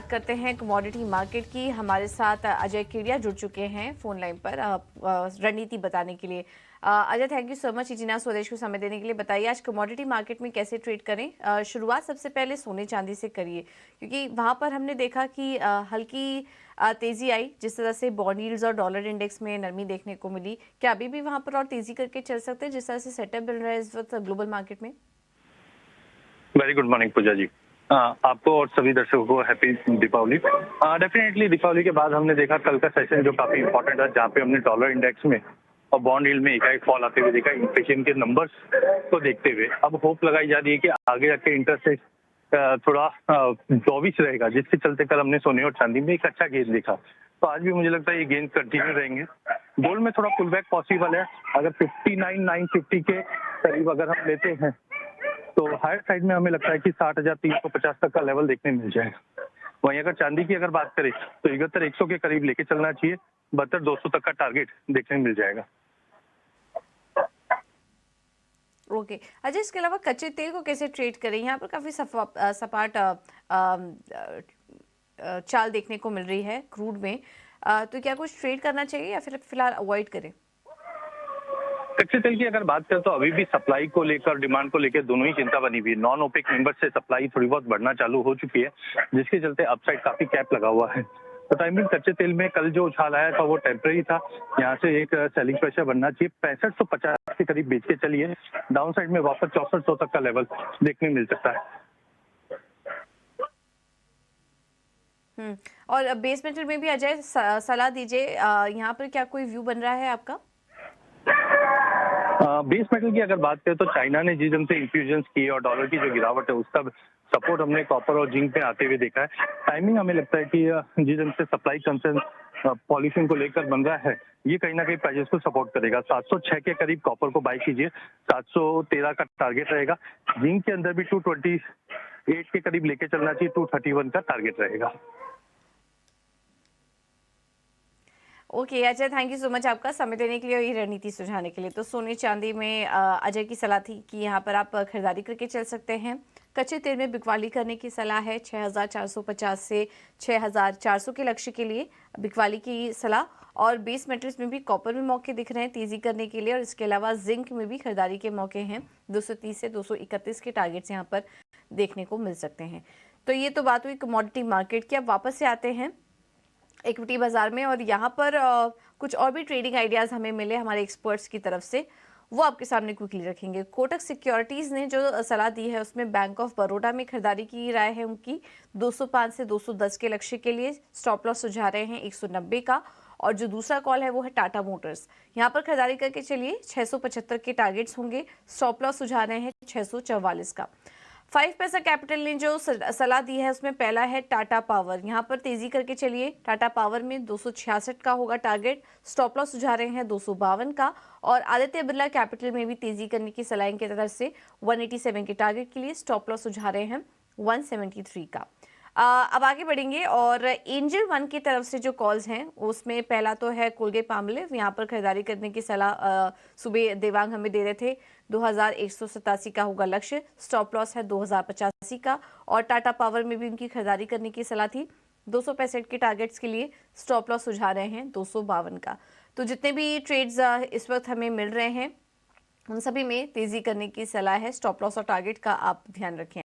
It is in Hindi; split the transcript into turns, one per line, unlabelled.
बात करते हैं कमोडिटी मार्केट की। हमारे साथ अजय केडिया जुड़ चुके हैं फोन लाइन पर रणनीति बताने के लिए। Ajay, thank you so much इजिना स्वदेश को समय देने के लिए। बताइए आज कमोडिटी मार्केट में कैसे ट्रेड करें। शुरुआत सबसे पहले सोने चांदी से करिए, क्योंकि वहां पर हमने देखा कि हल्की तेजी आई, जिस तरह से बॉन्ड यील्ड्स और डॉलर इंडेक्स में नरमी देखने को मिली। क्या अभी भी वहां पर और तेजी करके चल सकते हैं जिस तरह से सेटअप मिल रहा है इस वक्त ग्लोबल मार्केट में?
वेरी गुड मॉर्निंग पूजा जी। आपको और सभी दर्शकों को हैप्पी दीपावली। डेफिनेटली दीपावली के बाद हमने देखा कल का सेशन जो काफी इंपॉर्टेंट था, जहाँ पे हमने डॉलर इंडेक्स में और बॉन्ड यील्ड में एकाएक फॉल आते हुए देखा। इन्फ्लेशन के नंबर्स को देखते हुए अब होप लगाई जा रही है कि आगे जाके इंटरेस्ट रेट थोड़ा डॉविश रहेगा, जिसके चलते कल हमने सोने और चांदी में एक अच्छा गेन देखा। तो आज भी मुझे लगता है ये गेन कंटिन्यू रहेंगे। गोल्ड में थोड़ा पुल बैक पॉसिबल है। अगर 59,950 के करीब अगर हम लेते हैं तो हायर साइड में हमें लगता है कि 60,350 तक का लेवल देखने मिल जाएगा। वहीं अगर चांदी की अगर बात करें तो 71,100 के करीब लेके चलना चाहिए। 72,200 तक का टारगेट देखने मिल जाएगा।
ओके अजय, इसके अलावा कच्चे तेल को कैसे ट्रेड करें? यहाँ पर काफी सपाट चाल देखने को मिल रही है क्रूड में। तो क्या कुछ ट्रेड करना चाहिए या फिर फिलहाल अवॉइड करें?
कच्चे तेल की अगर बात करें तो अभी भी सप्लाई को लेकर, डिमांड को लेकर दोनों ही चिंता बनी हुई है। नॉन ओपेक मेंबर से सप्लाई थोड़ी बहुत बढ़ना चालू हो चुकी है, जिसके चलते अपसाइड काफी कैप लगा हुआ है। तो टाइमिंग कच्चे तेल में कल जो उछाल आया था वो टेम्परेरी था। यहाँ से एक सेलिंग प्रेशर बनना चाहिए। 6550 के करीब बेच के चलिए। डाउन साइड में वापस 6400 तक का लेवल देखने मिल सकता है।
और बेस मेटल में भी अजय सलाह दीजिए, यहाँ पर क्या कोई व्यू बन रहा है आपका?
बेस मेटल की अगर बात करें तो चाइना ने जिस ढंग से इन्फ्यूजन की और डॉलर की जो गिरावट है उसका सपोर्ट हमने कॉपर और जिंक पे आते हुए देखा है। टाइमिंग हमें लगता है कि जिस ढंग से सप्लाई कंसर्न पॉल्यूशन को लेकर बन रहा है, ये कहीं ना कहीं प्राइसेस को सपोर्ट करेगा। 706 के करीब कॉपर को बाय कीजिए। 713 का टारगेट रहेगा। जिंक के अंदर भी 228 के करीब लेके चलना चाहिए। 231 का टारगेट रहेगा।
Okay Ajay, thank you so much आपका समय देने के लिए और ये रणनीति सुझाने के लिए। तो सोने चांदी में अजय की सलाह थी कि यहाँ पर आप खरीदारी करके चल सकते हैं। कच्चे तेल में बिकवाली करने की सलाह है। 6,450 से 6,400 के लक्ष्य के लिए बिकवाली की सलाह। और बेस मेटल्स में भी कॉपर में मौके दिख रहे हैं तेजी करने के लिए, और इसके अलावा जिंक में भी खरीदारी के मौके हैं। 230 से 231 के टारगेट्स यहाँ पर देखने को मिल सकते हैं। तो ये तो बात हुई कमोडिटी मार्केट की। अब वापस से आते हैं इक्विटी बाजार में, और यहाँ पर कुछ और भी ट्रेडिंग आइडियाज हमें मिले हमारे एक्सपर्ट्स की तरफ से, वो आपके सामने क्विकली रखेंगे। कोटक सिक्योरिटीज ने जो सलाह दी है उसमें बैंक ऑफ बड़ौदा में खरीदारी की राय है उनकी। 205 से 210 के लक्ष्य के लिए स्टॉप लॉस सुझा रहे हैं 190 का। और जो दूसरा कॉल है वो है टाटा मोटर्स, यहाँ पर खरीदारी करके चलिए। 675 के टारगेट्स होंगे। स्टॉप लॉस सुझा रहे हैं 644 का। 5 पैसा कैपिटल ने जो सलाह दी है उसमें पहला है टाटा पावर, यहाँ पर तेजी करके चलिए। टाटा पावर में 266 का होगा टारगेट। स्टॉप लॉस सुझा रहे हैं 252 का। और आदित्य बिरला कैपिटल में भी तेजी करने की सलाह इनकी तरफ से 187 के टारगेट के लिए। स्टॉप लॉस सुझा रहे हैं 173 का। अब आगे बढ़ेंगे और एंजल वन की तरफ से जो कॉल्स हैं उसमें पहला तो है कोलगेट पामोलिव, यहाँ पर खरीदारी करने की सलाह सुबह देवांग हमें दे रहे थे। 2,187 का होगा लक्ष्य। स्टॉप लॉस है 2,085 का। और टाटा पावर में भी उनकी खरीदारी करने की सलाह थी 265 के टारगेट्स के लिए। स्टॉप लॉस सुझा रहे हैं 252 का। तो जितने भी ट्रेड्स इस वक्त हमें मिल रहे हैं उन सभी में तेजी करने की सलाह है। स्टॉप लॉस और टारगेट का आप ध्यान रखें।